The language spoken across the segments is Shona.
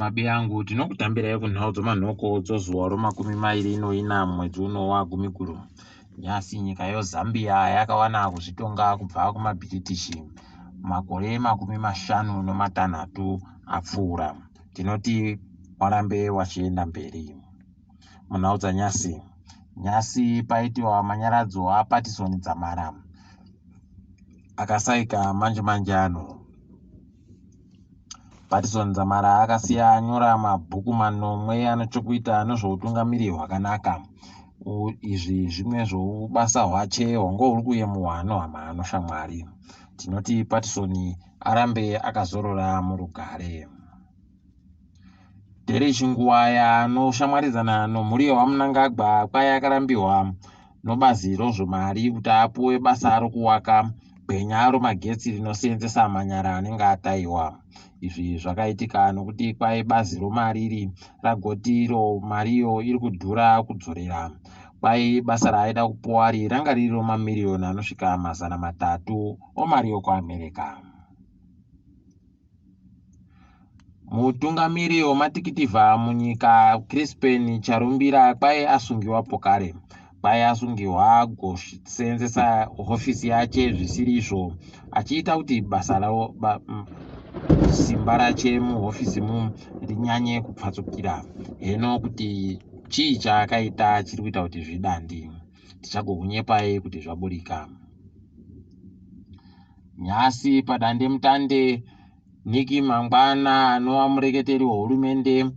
Mabi yangu tinokutambirai kunhau dzomanhoko dzozuva ro24 mwedzi uno waGumiguru. Nyasi nyika yoZambia yakawana kuzvitonga kubva kumabhiritishi makore 56 apfuura. Tinoti warambe wachienda mberi. Munhau dzanyasi, nyasi paitiwa manyaradzo aPatterson Dzamara akasaika manje ano. Patterson Dzamara akasiya anyora mabhuku manomwe anochokuita nezveutungamiri hwakanaka. Izvi zvimwe zvoubasa hwache hwange huri kuyemuhwa nohama anoshamwari. Tinoti Patterson arambe akazorora murugare. Derek Nguwaya anoshamwaridzana nomhuri waMnangagwa kwai akarambiwa nobazi rozvomari kuti apuwe basa rokuwaka gwenya romagetsi rinoseenzesa manyara anenge atayiwa. Izvi zvakaitika nokuti kwai bazi romariri ragotiro mariyo iri kudhura kudzorera. Kwai basa raaida kupuwa ranga riri romamiriyoni anosvika 300 omari yokuAmerica. Mutungamiri wematikitivha munyika Crispin Charumbira kwai asungiwa pokare. Kwai asungiwa goseenzesa hofisi yache zvisirizvo achiita kuti basa rawo simba rache muhofisi rinyanye kupfatsukira. Heno kuti chii chaakaita chiri kuita kuti zvidandi. Tichagohunyepai kuti zvaburika. Nyasi padande mutande Niki Mangwana anova mureketeri wehurumende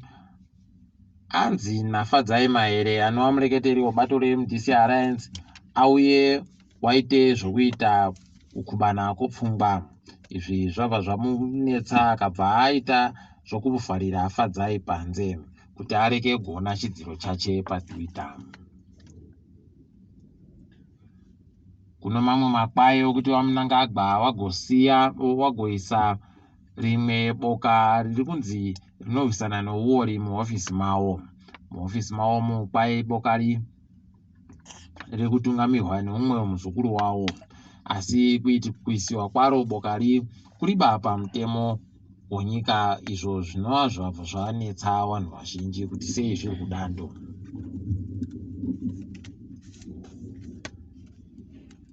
anzi Nafadzai Mahere anova mureketeri webato reMDC Alliance auye waite zvokuita kukubana kwopfungwa. Izvi zvabva zvamunetsa akabva aita zvokuvharira Fadzai panze kuti areke kuona chidziro chache paTwitter. Kuno mamwe makwai okuti waMnangagwa wagoisa rimwe boka riri kunzi rinorwisana nouori muhofisi mawo. Muhofisi mawo mukwai boka riri kutungamirwa neumwe muzukuru wawo, asi kuisiwa kwaro boka kuriba pamutemo wenyika. Izvo zvinova zvabva zvanetsa vanhu vazhinji kuti sei zviri kudando.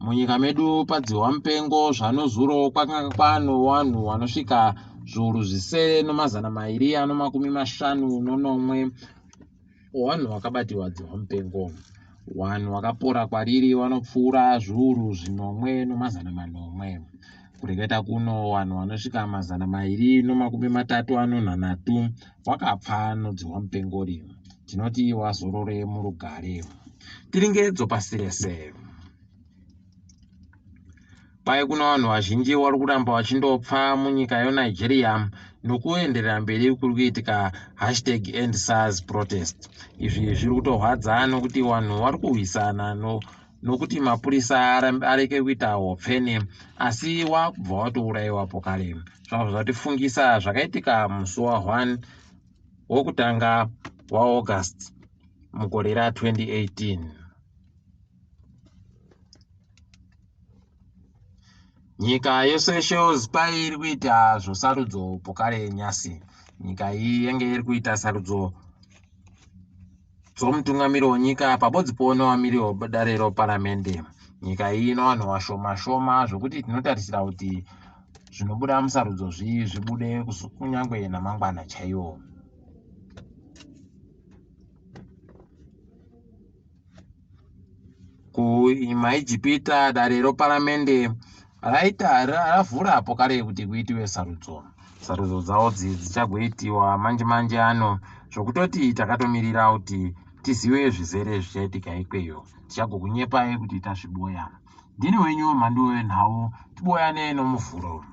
Munyika medu padziwa mupengo zvanozuro kwakanga kwano vanhu vanosvika zviuru 950 vanhu vakabatirwa dziwa mupengo. Vanhu vakapora kwariri vanopfuura zviuru 9,800. Kureketa kuno vanhu vanosvika 233 vakapfa nodziwa mupengo rimwe. Tinoti wazorore murugare. Tiringedzo pasirese. Kwai kuna vanhu vazhinji vari kuramba vachindopfa munyika yeNigeria nokuenderera mberi kuri kuitika #EndSARS protest. Izvi zviri kutorwadza nokuti vanhu vari kurwisana nokuti mapurisa areke kuita hopfene asi wakubva watourayiwa pokare. Zvabva zvatifungisa zvakaitika musi wa1 wokutanga waAugust mugore ra2018. Nyika yeSeychelles pai iri kuita zvosarudzo pokare nyasi. Nyika iyi yange iri kuita sarudzo dzomutungamiri wenyika pabodzi newamiri wedare reparamende. Nyika iyi ino vanhu vashoma zvokuti tinotarisira kuti zvinobuda musarudzo zvibude kunyangwe namangwana chaiwo. KuIjipita dare reparamende ravhura pokare kuti kuitiwe sarudzo. Sarudzo dzawo dzichagoitiwa manje ano zvokutoti takatomirira kuti tizive zvizere zvichaitika ikweyo. Tichagokunyepai kuti tazviboya. Ndini wenyu mhando wenhau, tiboyane nomuvhuro.